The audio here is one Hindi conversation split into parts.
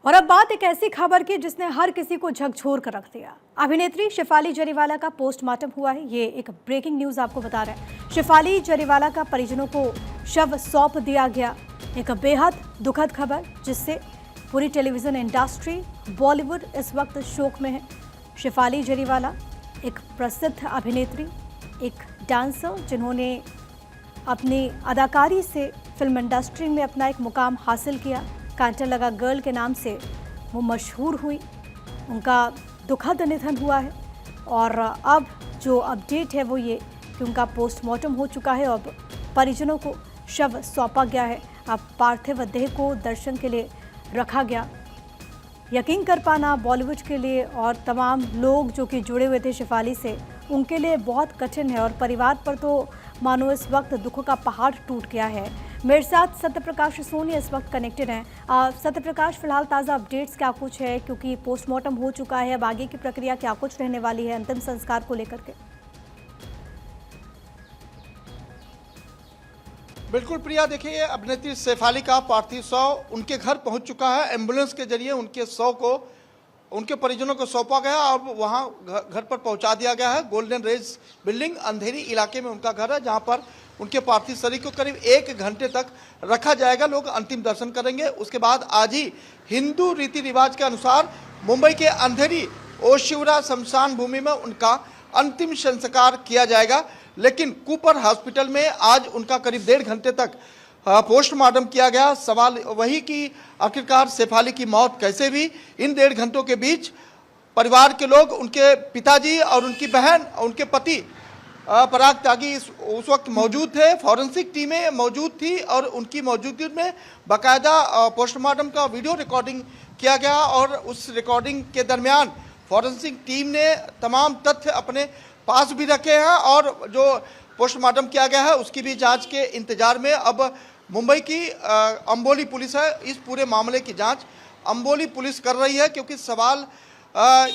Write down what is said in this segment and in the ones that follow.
और अब बात एक ऐसी खबर की जिसने हर किसी को झकझोर कर रख दिया। अभिनेत्री शेफाली जरीवाला का पोस्टमार्टम हुआ है। ये एक ब्रेकिंग न्यूज आपको बता रहे हैं। शेफाली जरीवाला का परिजनों को शव सौंप दिया गया। एक बेहद दुखद खबर जिससे पूरी टेलीविजन इंडस्ट्री, बॉलीवुड इस वक्त शोक में है। शेफाली जरीवाला एक प्रसिद्ध अभिनेत्री, एक डांसर जिन्होंने अपनी अदाकारी से फिल्म इंडस्ट्री में अपना एक मुकाम हासिल किया। कांटा लगा गर्ल के नाम से वो मशहूर हुई। उनका दुखद निधन हुआ है और अब जो अपडेट है वो ये कि उनका पोस्टमार्टम हो चुका है। अब परिजनों को शव सौंपा गया है। अब पार्थिव देह को दर्शन के लिए रखा गया। यकीन कर पाना बॉलीवुड के लिए और तमाम लोग जो कि जुड़े हुए थे शेफाली से, उनके लिए बहुत कठिन है और परिवार पर तो मानो इस वक्त दुखों का पहाड़ टूट गया है। मेरे साथ सत्यप्रकाश सोनी इस वक्त कनेक्टेड हैं। सत्यप्रकाश, फिलहाल ताज़ा अपडेट्स क्या कुछ है, क्योंकि पोस्टमार्टम हो चुका है, अब आगे की प्रक्रिया क्या कुछ रहने वाली है अंतिम संस्कार को लेकर के? बिल्कुल प्रिया, देखिए अभिनेत्री शेफाली का पार्थिव शव उनके घर पहुंच चुका है। एम्बुलेंस के जरिए उनके शव को उनके परिजनों को सौंपा गया और वहां घर पर पहुंचा दिया गया है। गोल्डन रेज बिल्डिंग अंधेरी इलाके में उनका घर है, जहां पर उनके पार्थिव शरीर को करीब 1 घंटे तक रखा जाएगा। लोग अंतिम दर्शन करेंगे। उसके बाद आज ही हिंदू रीति रिवाज के अनुसार मुंबई के अंधेरी ओशिवरा शमशान भूमि में उनका अंतिम संस्कार किया जाएगा। लेकिन कूपर हॉस्पिटल में आज उनका करीब 1.5 घंटे तक पोस्टमार्टम किया गया। सवाल वही कि आखिरकार शेफाली की मौत कैसे हुई। इन 1.5 घंटों के बीच परिवार के लोग, उनके पिताजी और उनकी बहन, उनके पति पराग त्यागी उस वक्त मौजूद थे। फॉरेंसिक टीमें मौजूद थी और उनकी मौजूदगी में बाकायदा पोस्टमार्टम का वीडियो रिकॉर्डिंग किया गया और उस रिकॉर्डिंग के दरमियान फॉरेंसिक टीम ने तमाम तथ्य अपने पास भी रखे हैं और जो पोस्टमार्टम किया गया है उसकी भी जांच के इंतजार में अब मुंबई की अंबोली पुलिस है। इस पूरे मामले की जांच अंबोली पुलिस कर रही है, क्योंकि सवाल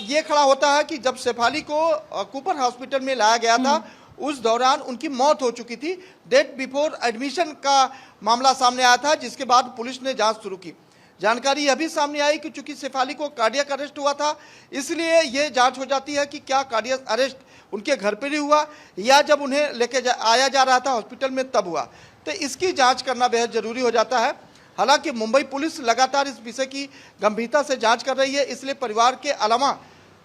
ये खड़ा होता है कि जब शेफाली को कूपर हॉस्पिटल में लाया गया था उस दौरान उनकी मौत हो चुकी थी। डेथ बिफोर एडमिशन का मामला सामने आया था, जिसके बाद पुलिस ने जांच शुरू की। जानकारी यह भी सामने आई कि चूंकि शेफाली को कार्डियक अरेस्ट हुआ था, इसलिए ये जांच हो जाती है कि क्या कार्डियक अरेस्ट उनके घर पर ही हुआ या जब उन्हें लेके आया जा रहा था हॉस्पिटल में तब हुआ। तो इसकी जांच करना बेहद जरूरी हो जाता है। हालांकि मुंबई पुलिस लगातार इस विषय की गंभीरता से जांच कर रही है, इसलिए परिवार के अलावा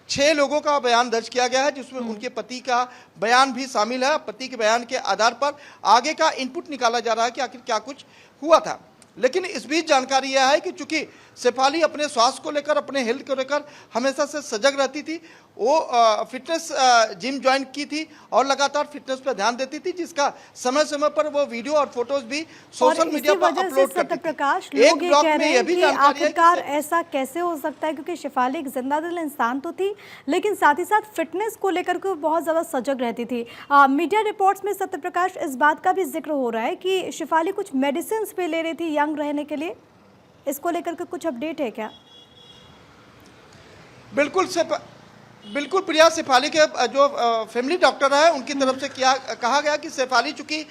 6 लोगों का बयान दर्ज किया गया है, जिसमें उनके पति का बयान भी शामिल है। पति के बयान के आधार पर आगे का इनपुट निकाला जा रहा है कि आखिर क्या कुछ हुआ था। लेकिन इस बीच जानकारी यह है कि चूंकि शेफाली अपने स्वास्थ्य को लेकर, अपने हेल्थ को लेकर हमेशा से सजग रहती थी। वो फिटनेस जिम ज्वाइन की थी और लगातार फिटनेस पर ध्यान देती थी, जिसका समय समय पर वो वीडियो और फोटोज भी सोशल मीडिया पर अपलोड करती थी। लोग ये कह रहे हैं कि आखिरकार ऐसा कैसे हो सकता है, क्योंकि शेफाली एक जिंदा दिल इंसान तो थी, लेकिन साथ ही साथ फिटनेस को लेकर के बहुत ज़्यादा सजग रहती थी। मीडिया रिपोर्ट्स में सत्यप्रकाश इस बात का भी जिक्र हो रहा है कि शेफाली कुछ मेडिसिन भी ले रही थी यंग रहने के लिए। इसको लेकर के कुछ अपडेट है क्या? बिल्कुल प्रिया, शेफाली के जो फैमिली डॉक्टर है उनकी तरफ से कहा गया कि शेफाली चूंकि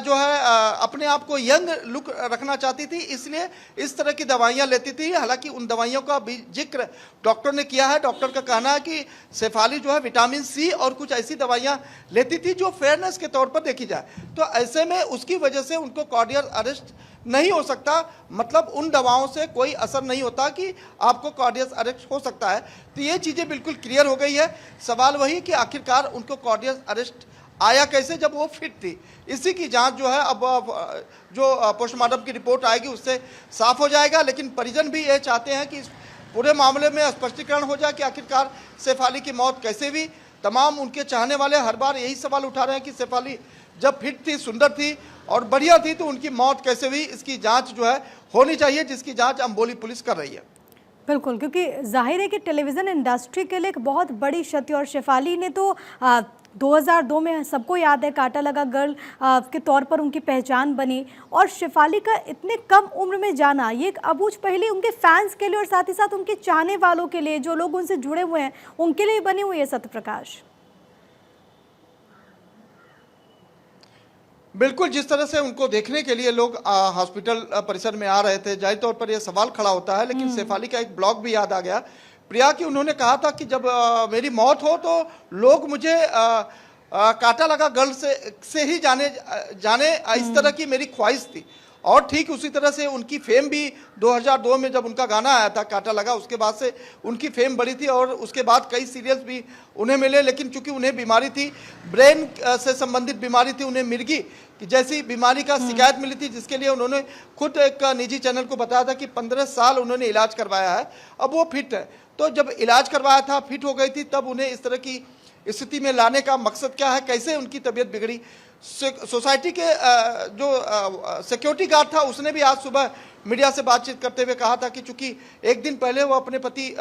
जो है अपने आप को यंग लुक रखना चाहती थी, इसलिए इस तरह की दवाइयां लेती थी। हालांकि उन दवाइयों का भी जिक्र डॉक्टर ने किया है। डॉक्टर का कहना है कि शेफाली जो है विटामिन सी और कुछ ऐसी दवाइयां लेती थी जो फेयरनेस के तौर पर देखी जाए, तो ऐसे में उसकी वजह से उनको कार्डियक अरेस्ट नहीं हो सकता। मतलब उन दवाओं से कोई असर नहीं होता कि आपको कार्डियक अरेस्ट हो सकता है। तो ये चीज़ें बिल्कुल क्लियर हो गई है। सवाल वही कि आखिरकार उनको कार्डियक अरेस्ट आया कैसे जब वो फिट थी। इसी की जांच जो है अब जो पोस्टमार्टम की रिपोर्ट आएगी उससे साफ हो जाएगा। लेकिन परिजन भी ये चाहते हैं कि इस पूरे मामले में स्पष्टीकरण हो जाए कि आखिरकार शेफाली की मौत कैसे हुई। तमाम उनके चाहने वाले हर बार यही सवाल उठा रहे हैं कि शेफाली जब फिट थी, सुंदर थी और बढ़िया थी, तो उनकी मौत कैसे हुई, इसकी जांच जो है होनी चाहिए, जिसकी जांच अंबोली पुलिस कर रही है। बिल्कुल, क्योंकि जाहिर है कि टेलीविज़न इंडस्ट्री के लिए एक बहुत बड़ी क्षति, और शेफाली ने तो 2002 में सबको याद है कांटा लगा गर्ल के तौर पर उनकी पहचान बनी, और शेफाली का इतने कम उम्र में जाना ये एक अबूझ पहली उनके फैंस के लिए और साथ ही साथ उनके चाहने वालों के लिए, जो लोग उनसे जुड़े हुए हैं, उनके लिए बनी हुई है। सत्यप्रकाश, बिल्कुल, जिस तरह से उनको देखने के लिए लोग हॉस्पिटल परिसर में आ रहे थे, जाहिर तौर पर यह सवाल खड़ा होता है। लेकिन शेफाली का एक ब्लॉग भी याद आ गया, प्रिया, कि उन्होंने कहा था कि जब मेरी मौत हो तो लोग मुझे कांटा लगा गल से ही जाने इस तरह की मेरी ख्वाहिश थी। और ठीक उसी तरह से उनकी फेम भी 2002 में जब उनका गाना आया था कांटा लगा, उसके बाद से उनकी फेम बढ़ी थी और उसके बाद कई सीरियल्स भी उन्हें मिले। लेकिन चूंकि उन्हें बीमारी थी, ब्रेन से संबंधित बीमारी थी, उन्हें मिर्गी जैसी बीमारी का शिकायत मिली थी, जिसके लिए उन्होंने खुद एक निजी चैनल को बताया था कि 15 साल उन्होंने इलाज करवाया है, अब वो फिट है। तो जब इलाज करवाया था, फिट हो गई थी, तब उन्हें इस तरह की स्थिति में लाने का मकसद क्या है, कैसे उनकी तबीयत बिगड़ी। सोसाइटी के जो सिक्योरिटी गार्ड था, उसने भी आज सुबह मीडिया से बातचीत करते हुए कहा था कि चूंकि एक दिन पहले वो अपने पति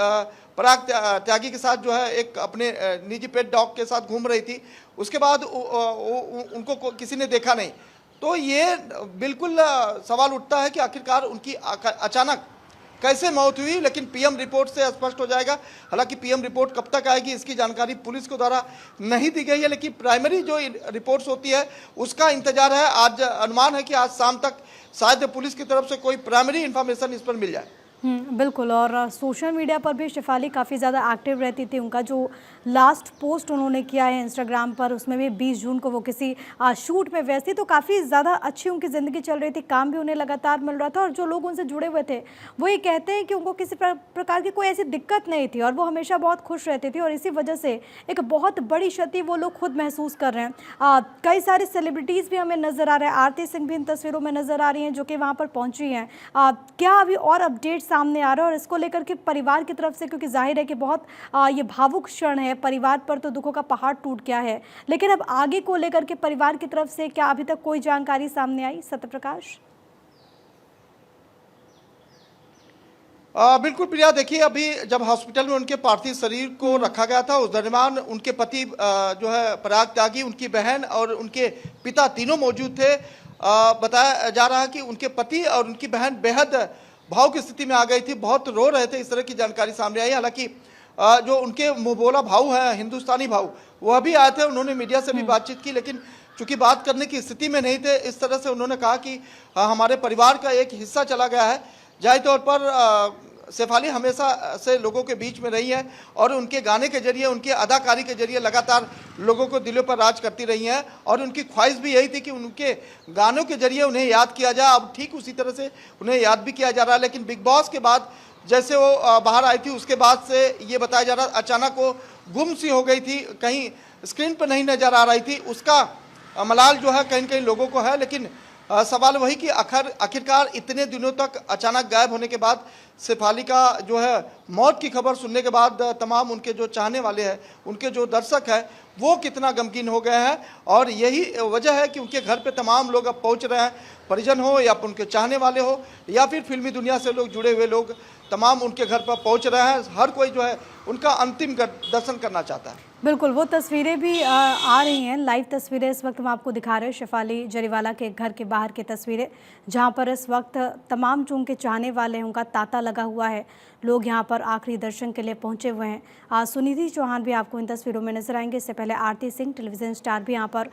पराग त्यागी के साथ जो है एक अपने निजी पेट डॉग के साथ घूम रही थी, उसके बाद उनको किसी ने देखा नहीं। तो ये बिल्कुल सवाल उठता है कि आखिरकार उनकी अचानक कैसे मौत हुई। लेकिन पीएम रिपोर्ट से स्पष्ट हो जाएगा। हालांकि पीएम रिपोर्ट कब तक आएगी इसकी जानकारी पुलिस के द्वारा नहीं दी गई है, लेकिन प्राइमरी जो रिपोर्ट्स होती है उसका इंतजार है। आज अनुमान है कि आज शाम तक शायद पुलिस की तरफ से कोई प्राइमरी इंफॉर्मेशन इस पर मिल जाए। बिल्कुल। और सोशल मीडिया पर भी शेफाली काफ़ी ज़्यादा एक्टिव रहती थी। उनका जो लास्ट पोस्ट उन्होंने किया है इंस्टाग्राम पर, उसमें भी 20 जून को वो किसी शूट में व्यस्त थी, तो काफ़ी ज़्यादा अच्छी उनकी ज़िंदगी चल रही थी, काम भी उन्हें लगातार मिल रहा था। और जो लोग उनसे जुड़े हुए थे वो ये कहते हैं कि उनको किसी प्रकार की कोई ऐसी दिक्कत नहीं थी और वो हमेशा बहुत खुश रहती थी। और इसी वजह से एक बहुत बड़ी क्षति वो लोग खुद महसूस कर रहे हैं। कई सारे सेलिब्रिटीज़ भी हमें नज़र आ रहे हैं। आरती सिंह भी इन तस्वीरों में नज़र आ रही हैं जो कि वहाँ पर पहुँची हैं। क्या अभी और अपडेट सामने आ रहा है और इसको लेकर के परिवार की तरफ से, क्योंकि जाहिर है कि बहुत ये भावुक क्षण है, परिवार पर तो दुखों का पहाड़ टूट गया है, लेकिन अब आगे को लेकर के परिवार की तरफ से क्या अभी तक कोई जानकारी सामने आई? सत्यप्रकाश। बिल्कुल प्रिया, देखिए अभी जब हॉस्पिटल में उनके पार्थिव शरीर को रखा गया था, उस दरमियान उनके पति जो है पराग त्यागी, उनकी बहन और उनके पिता तीनों मौजूद थे। बताया जा रहा है कि उनके पति और उनकी बहन बेहद भाव की स्थिति में आ गई थी, बहुत रो रहे थे, इस तरह की जानकारी सामने आई। हालांकि जो उनके मुंहबोला भाऊ हैं, हिंदुस्तानी भाऊ, वह भी आए थे, उन्होंने मीडिया से भी बातचीत की, लेकिन चूंकि बात करने की स्थिति में नहीं थे। इस तरह से उन्होंने कहा कि हमारे परिवार का एक हिस्सा चला गया है। जाहिर तौर पर शेफाली हमेशा से लोगों के बीच में रही है और उनके गाने के जरिए, उनकी अदाकारी के जरिए लगातार लोगों को दिलों पर राज करती रही हैं। और उनकी ख्वाहिश भी यही थी कि उनके गानों के जरिए उन्हें याद किया जाए। अब ठीक उसी तरह से उन्हें याद भी किया जा रहा है। लेकिन बिग बॉस के बाद जैसे वो बाहर आई थी, उसके बाद से ये बताया जा रहा अचानक वो गुम सी हो गई थी, कहीं स्क्रीन पर नहीं नजर आ रही थी। उसका मलाल जो है कहीं न कहीं लोगों को है। लेकिन सवाल वही कि आखिरकार इतने दिनों तक अचानक गायब होने के बाद शेफाली का जो है मौत की खबर सुनने के बाद तमाम उनके जो चाहने वाले हैं, उनके जो दर्शक हैं, वो कितना गमगीन हो गए हैं। और यही वजह है कि उनके घर पे तमाम लोग अब पहुंच रहे हैं, परिजन हो या उनके चाहने वाले हो या फिर फिल्मी दुनिया से लोग जुड़े हुए लोग, तमाम उनके घर पर पहुंच रहे हैं। हर कोई जो है उनका अंतिम दर्शन करना चाहता है। बिल्कुल, वो तस्वीरें भी आ रही हैं, लाइव तस्वीरें इस वक्त हम आपको दिखा रहे हैं, शेफाली जरीवाला के घर के बाहर की तस्वीरें, जहां पर इस वक्त तमाम जो उनके चाहने वाले हैं उनका तांता लगा हुआ है। लोग यहां पर आखिरी दर्शन के लिए पहुंचे हुए हैं। सुनिधि चौहान भी आपको इन तस्वीरों में नजर आएंगे। इससे पहले आरती सिंह टेलीविज़न स्टार भी यहां पर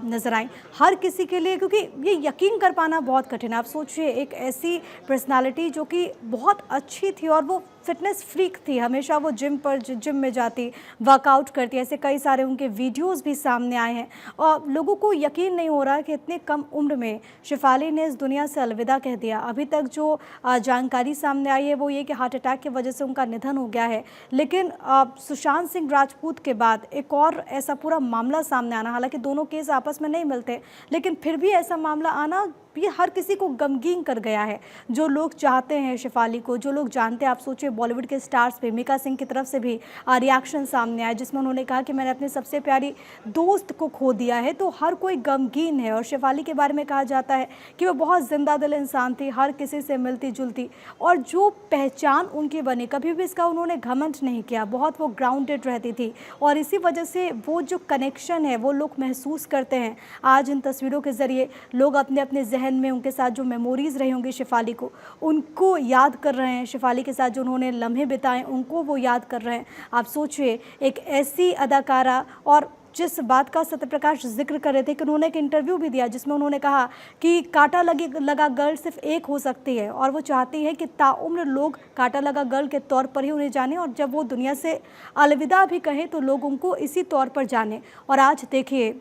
नजर आए। हर किसी के लिए, क्योंकि ये यकीन कर पाना बहुत कठिन है। आप सोचिए, एक ऐसी पर्सनालिटी जो कि बहुत अच्छी थी और वो फिटनेस फ्रीक थी, हमेशा वो जिम में जाती, वर्कआउट करती, ऐसे कई सारे उनके वीडियोस भी सामने आए हैं। और लोगों को यकीन नहीं हो रहा कि इतने कम उम्र में शेफाली ने इस दुनिया से अलविदा कह दिया। अभी तक जो जानकारी सामने आई है वो ये कि हार्ट अटैक की वजह से उनका निधन हो गया है। लेकिन सुशांत सिंह राजपूत के बाद एक और ऐसा पूरा मामला सामने आना, हालांकि दोनों केस आपस में नहीं मिलते, लेकिन फिर भी ऐसा मामला आना ये हर किसी को गमगीन कर गया है। जो लोग चाहते हैं शेफाली को, जो लोग जानते हैं, आप सोचिए बॉलीवुड के स्टार्स पे मीका सिंह की तरफ से भी रिएक्शन सामने आया, जिसमें उन्होंने कहा कि मैंने अपने सबसे प्यारी दोस्त को खो दिया है। तो हर कोई गमगीन है। और शेफाली के बारे में कहा जाता है कि वो बहुत जिंदा दिल इंसान थी, हर किसी से मिलती जुलती, और जो पहचान उनकी बनी, कभी भी इसका उन्होंने घमंड नहीं किया, बहुत वो ग्राउंडेड रहती थी। और इसी वजह से वो जो कनेक्शन है वो लोग महसूस करते हैं। आज इन तस्वीरों के ज़रिए लोग अपने अपने जहन में उनके साथ जो मेमोरीज रही होंगी शेफाली को, उनको याद कर रहे हैं। शेफाली के साथ जो उन्होंने लम्हे बिताए उनको वो याद कर रहे हैं। आप सोचिए, एक ऐसी अदाकारा, और जिस बात का सत्यप्रकाश जिक्र कर रहे थे कि उन्होंने एक इंटरव्यू भी दिया जिसमें उन्होंने कहा कि कांटा लगा गर्ल सिर्फ एक हो सकती है और वो चाहती है कि ताउम्र लोग कांटा लगा गर्ल के तौर पर ही उन्हें जाने और जब वो दुनिया से अलविदा भी कहें तो लोग उनको इसी तौर पर जाने। और आज देखिए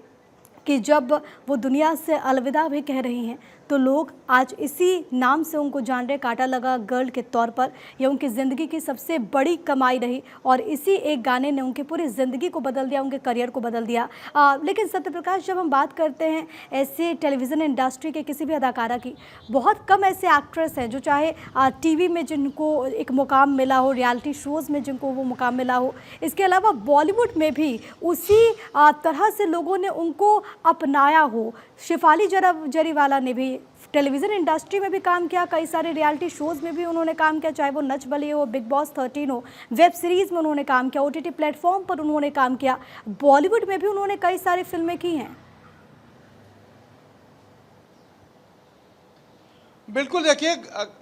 कि जब वो दुनिया से अलविदा भी कह रही हैं तो लोग आज इसी नाम से उनको जान रहे, कांटा लगा गर्ल के तौर पर। ये उनकी ज़िंदगी की सबसे बड़ी कमाई रही और इसी एक गाने ने उनकी पूरी ज़िंदगी को बदल दिया, उनके करियर को बदल दिया। लेकिन सत्यप्रकाश, जब हम बात करते हैं ऐसे टेलीविज़न इंडस्ट्री के किसी भी अदाकारा की, बहुत कम ऐसे एक्ट्रेस हैं जो चाहे टीवी में जिनको एक मुकाम मिला हो, रियलिटी शोज़ में जिनको वो मुकाम मिला हो, इसके अलावा बॉलीवुड में भी उसी तरह से लोगों ने उनको अपनाया हो। शेफाली जरीवाला ने भी टेलीविज़न इंडस्ट्री में भी काम किया, कई सारे रियलिटी शोज़ में भी उन्होंने काम किया, चाहे वो नच बलिए हो, बिग बॉस 13 हो, वेब सीरीज़ में उन्होंने काम किया, OTT प्लेटफॉर्म पर उन्होंने काम किया, बॉलीवुड में भी उन्होंने कई सारी फिल्में की हैं। बिल्कुल, देखिए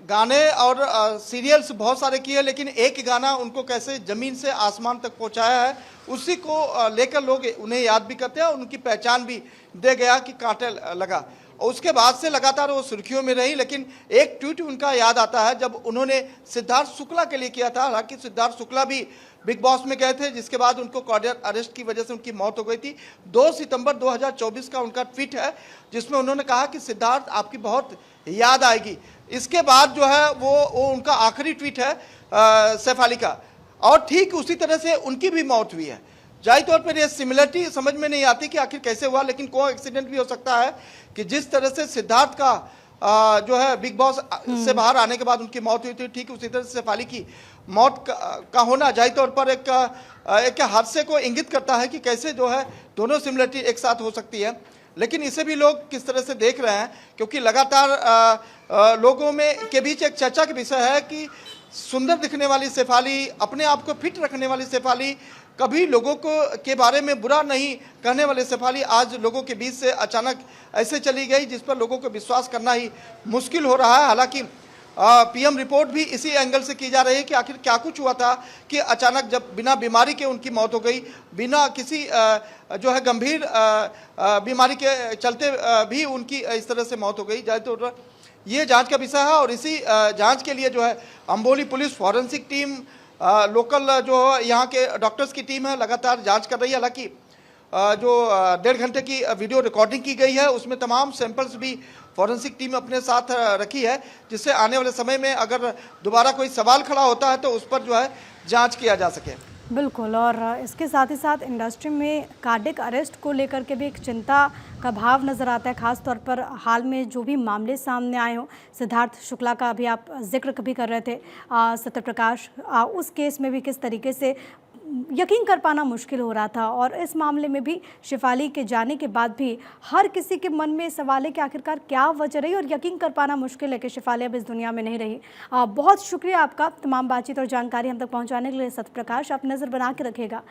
गाने और सीरियल्स बहुत सारे किए, लेकिन एक गाना उनको कैसे ज़मीन से आसमान तक पहुंचाया है, उसी को लेकर लोग उन्हें याद भी करते हैं और उनकी पहचान भी दे गया कि कांटे लगा। और उसके बाद से लगातार वो सुर्खियों में रही, लेकिन एक ट्वीट उनका याद आता है जब उन्होंने सिद्धार्थ शुक्ला के लिए किया था। हालांकि सिद्धार्थ शुक्ला भी बिग बॉस में गए थे, जिसके बाद उनको कार्डियक अरेस्ट की वजह से उनकी मौत हो गई थी। 2 सितंबर 2024 का उनका ट्वीट है जिसमें उन्होंने कहा कि सिद्धार्थ, आपकी बहुत याद आएगी। इसके बाद जो है वो उनका आखिरी ट्वीट है सैफ अली का, और ठीक उसी तरह से उनकी भी मौत हुई है। जाहिर तौर पर ये सिमिलरिटी समझ में नहीं आती कि आखिर कैसे हुआ, लेकिन कोई एक्सीडेंट भी हो सकता है कि जिस तरह से सिद्धार्थ का जो है बिग बॉस से बाहर आने के बाद उनकी मौत हुई थी, ठीक उसी तरह से सैफ अली की मौत का होना जाहिर तौर पर एक हादसे को इंगित करता है कि कैसे जो है दोनों सिमिलरिटी एक साथ हो सकती है। लेकिन इसे भी लोग किस तरह से देख रहे हैं, क्योंकि लगातार लोगों में के बीच एक चर्चा का विषय है कि सुंदर दिखने वाली सैफ अली, अपने आप को फिट रखने वाली सैफ अली, कभी लोगों को के बारे में बुरा नहीं कहने वाले सैफ अली आज लोगों के बीच से अचानक ऐसे चली गई जिस पर लोगों को विश्वास करना ही मुश्किल हो रहा है। हालांकि पीएम रिपोर्ट भी इसी एंगल से की जा रही है कि आखिर क्या कुछ हुआ था कि अचानक जब बिना बीमारी के उनकी मौत हो गई, बिना किसी जो है गंभीर बीमारी के चलते भी उनकी इस तरह से मौत हो गई। जाए तो ये जांच का विषय है और इसी जांच के लिए जो है Amboli police, forensic team, local जो यहाँ के डॉक्टर्स की टीम है, लगातार जांच कर रही है। हालांकि जो 1.5 घंटे की वीडियो रिकॉर्डिंग की गई है उसमें तमाम सैंपल्स भी फॉरेंसिक टीम अपने साथ रखी है, जिससे आने वाले समय में अगर दोबारा कोई सवाल खड़ा होता है तो उस पर जो है जांच किया जा सके। बिल्कुल, और इसके साथ ही साथ इंडस्ट्री में कार्डियक अरेस्ट को लेकर के भी एक चिंता का भाव नज़र आता है, खास तौर पर हाल में जो भी मामले सामने आए हों। सिद्धार्थ शुक्ला का भी आप जिक्र भी कर रहे थे सत्यप्रकाश, उस केस में भी किस तरीके से यकीन कर पाना मुश्किल हो रहा था, और इस मामले में भी शेफाली के जाने के बाद भी हर किसी के मन में सवाल है कि आखिरकार क्या वजह रही, और यकीन कर पाना मुश्किल है कि शेफाली अब इस दुनिया में नहीं रही। बहुत शुक्रिया आपका तमाम बातचीत और जानकारी हम तक पहुंचाने के लिए सत्यप्रकाश। आप नज़र बना के रखिएगा